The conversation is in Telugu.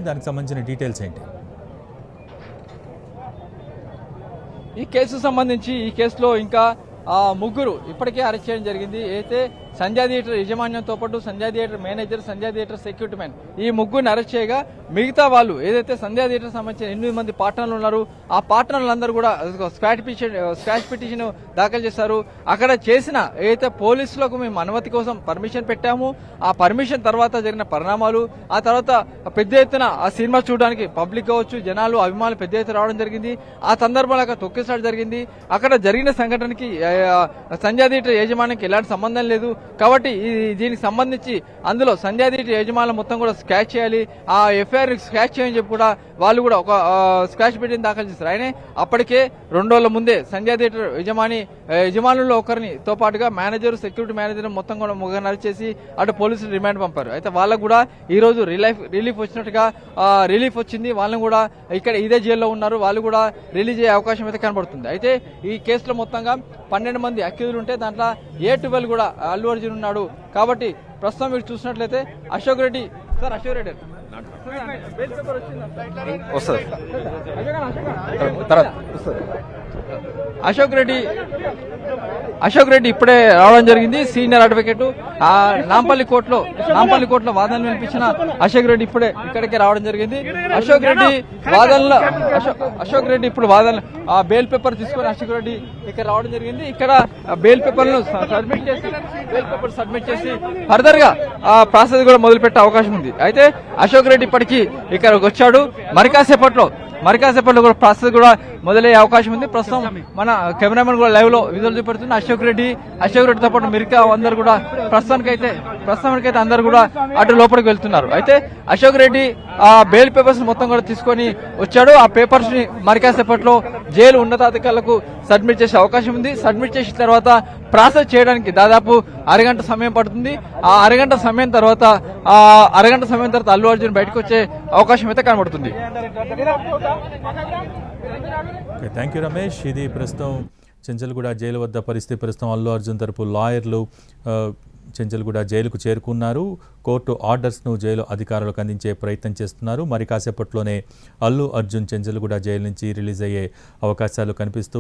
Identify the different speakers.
Speaker 1: దానికి సంబంధించిన డీటెయిల్స్ ఏంటి?
Speaker 2: ఈ కేసుకు సంబంధించి ఈ కేసులో ఇంకా ముగ్గురు ఇప్పటికే అరెస్ట్ చేయడం జరిగింది. అయితే సంధ్యా థియేటర్ యజమాన్యంతో పాటు సంధ్యా థియేటర్ మేనేజర్, సంధ్యా థియేటర్ సెక్యూరిటీ మ్యాన్ ఈ ముగ్గురిని అరెస్ట్ చేయగా మిగతా వాళ్ళు ఏదైతే సంధ్యా థియేటర్ సంబంధించిన 8 మంది పార్ట్నర్లు ఉన్నారు ఆ పార్ట్నర్లందరూ కూడా స్క్వాష్ పిటిషన్ దాఖలు చేశారు. అక్కడ చేసిన ఏదైతే పోలీసులకు మేము అనుమతి కోసం పర్మిషన్ పెట్టాము, ఆ పర్మిషన్ తర్వాత జరిగిన పరిణామాలు, ఆ తర్వాత పెద్ద ఎత్తున ఆ సినిమా చూడడానికి పబ్లిక్ కావచ్చు, జనాలు అభిమానులు పెద్ద ఎత్తున రావడం జరిగింది. ఆ సందర్భంలో అక్కడ తొక్కిసలాట జరిగింది. అక్కడ జరిగిన సంఘటనకి సంధ్యా థియేటర్ యాజమాన్యానికి ఎలాంటి సంబంధం లేదు కాబట్టి దీనికి సంబంధించి అందులో సంధ్యా థియేటర్ యజమానులు మొత్తం కూడా స్క్రాచ్ చేయాలి, ఆ ఎఫ్ఐఆర్ స్క్రాచ్ చేయని చెప్పి కూడా వాళ్ళు కూడా ఒక స్క్రాచ్ పిటిషన్ దాఖలు చేశారు. ఆయన అప్పటికే 2 రోజుల ముందే సంధ్యా థియేటర్ యజమానుల్లో ఒకరితో పాటుగా మేనేజర్, సెక్యూరిటీ మేనేజర్ మొత్తం కూడా ముగ్గురు అరెస్ట్ చేసి అటు పోలీసులు రిమాండ్ పంపారు. అయితే వాళ్ళకు కూడా ఈ రోజు రిలీఫ్ వచ్చినట్టుగా రిలీఫ్ వచ్చింది. వాళ్ళని కూడా ఇక్కడ ఇదే జైల్లో ఉన్నారు, వాళ్ళు కూడా రిలీజ్ అయ్యే అవకాశం అయితే కనబడుతుంది. అయితే ఈ కేసులో మొత్తంగా 12 మంది అక్యూజులు ఉంటే దాంట్లో A12 కూడా అల్లు అర్జున్ ఉన్నాడు. కాబట్టి ప్రస్తుతం మీరు చూసినట్లయితే అశోక్ రెడ్డి అశోక్ రెడ్డి ఇప్పుడే రావడం జరిగింది. సీనియర్ అడ్వకేట్ నాంపల్లి కోర్టులో వాదనలు వినిపించిన అశోక్ రెడ్డి ఇప్పుడే ఇక్కడికే రావడం జరిగింది. అశోక్ రెడ్డి ఇప్పుడు వాదనలు బెయిల్ పేపర్ తీసుకొని అశోక్ రెడ్డి ఇక్కడ రావడం జరిగింది. ఇక్కడ బెయిల్ పేపర్లను సబ్మిట్ చేసి ఫర్దర్ గా ప్రాసెస్ కూడా మొదలుపెట్టే అవకాశం ఉంది. అయితే అశోక్ రెడ్డి ఇప్పటికీ ఇక్కడికి వచ్చాడు. మరికాసేపట్లో కూడా ప్రాసెస్ కూడా మొదలయ్యే అవకాశం ఉంది. ప్రస్తుతం మన కెమెరామెన్ కూడా లైవ్ లో విజువల్ చూపెడుతుంది. అశోక్ రెడ్డితో పాటు మిగతా అందరు కూడా ప్రస్తుతానికైతే అందరు కూడా అటు లోపలికి వెళ్తున్నారు. అయితే అశోక్ రెడ్డి బెయిల్ పేపర్స్ మొత్తం కూడా తీసుకొని వచ్చాడు. ఆ పేపర్స్ ని మరికాసేపట్లో జైలు ఉన్నతాధికారులకు సబ్మిట్ చేసే అవకాశం ఉంది. సబ్మిట్ చేసిన తర్వాత ప్రాసెస్ చేయడానికి దాదాపు అరగంట సమయం పడుతుంది. ఆ అరగంట సమయం తర్వాత అల్లు అర్జున్ బయటకు వచ్చే అవకాశం అయితే కనబడుతుంది.
Speaker 1: Thank you Ramesh. ఇది ప్రస్తుతం చెంచల్గూడ జైలు వద్ద పరిస్థితి. ప్రస్తుతం అల్లు అర్జున్ తరపు లాయర్లు చెంచల్గూడ జైలుకు చేరుకున్నారు. కోర్టు ఆర్డర్స్ను జైలు అధికారులకు అందించే ప్రయత్నం చేస్తున్నారు. మరి కాసేపట్లోనే అల్లు అర్జున్ చెంచల్గూడ జైలు నుంచి రిలీజ్ అయ్యే అవకాశాలు కనిపిస్తూ